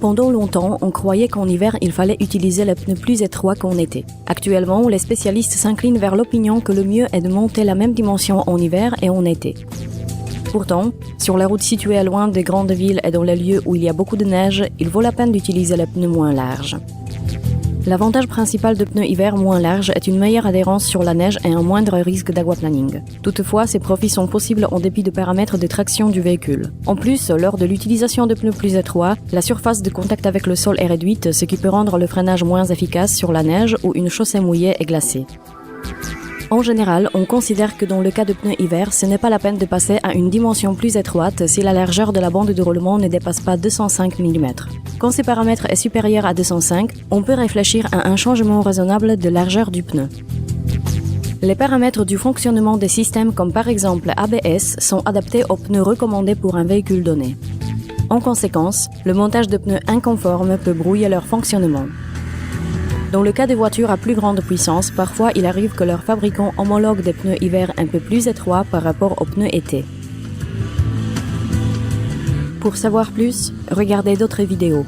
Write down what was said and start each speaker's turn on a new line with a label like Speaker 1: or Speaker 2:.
Speaker 1: Pendant longtemps, on croyait qu'en hiver, il fallait utiliser les pneus plus étroits qu'en été. Actuellement, les spécialistes s'inclinent vers l'opinion que le mieux est de monter la même dimension en hiver et en été. Pourtant, sur les routes situées loin des grandes villes et dans les lieux où il y a beaucoup de neige, il vaut la peine d'utiliser les pneus moins larges. L'avantage principal de pneus hiver moins larges est une meilleure adhérence sur la neige et un moindre risque d'aquaplaning. Toutefois, ces profits sont possibles en dépit de paramètres de traction du véhicule. En plus, lors de l'utilisation de pneus plus étroits, la surface de contact avec le sol est réduite, ce qui peut rendre le freinage moins efficace sur la neige ou une chaussée mouillée et glacée. En général, on considère que dans le cas de pneus hiver, ce n'est pas la peine de passer à une dimension plus étroite si la largeur de la bande de roulement ne dépasse pas 205 mm. Quand ce paramètre est supérieur à 205, on peut réfléchir à un changement raisonnable de largeur du pneu. Les paramètres du fonctionnement des systèmes comme par exemple ABS sont adaptés aux pneus recommandés pour un véhicule donné. En conséquence, le montage de pneus inconformes peut brouiller leur fonctionnement. Dans le cas des voitures à plus grande puissance, parfois il arrive que leurs fabricants homologuent des pneus hiver un peu plus étroits par rapport aux pneus été. Pour savoir plus, regardez d'autres vidéos.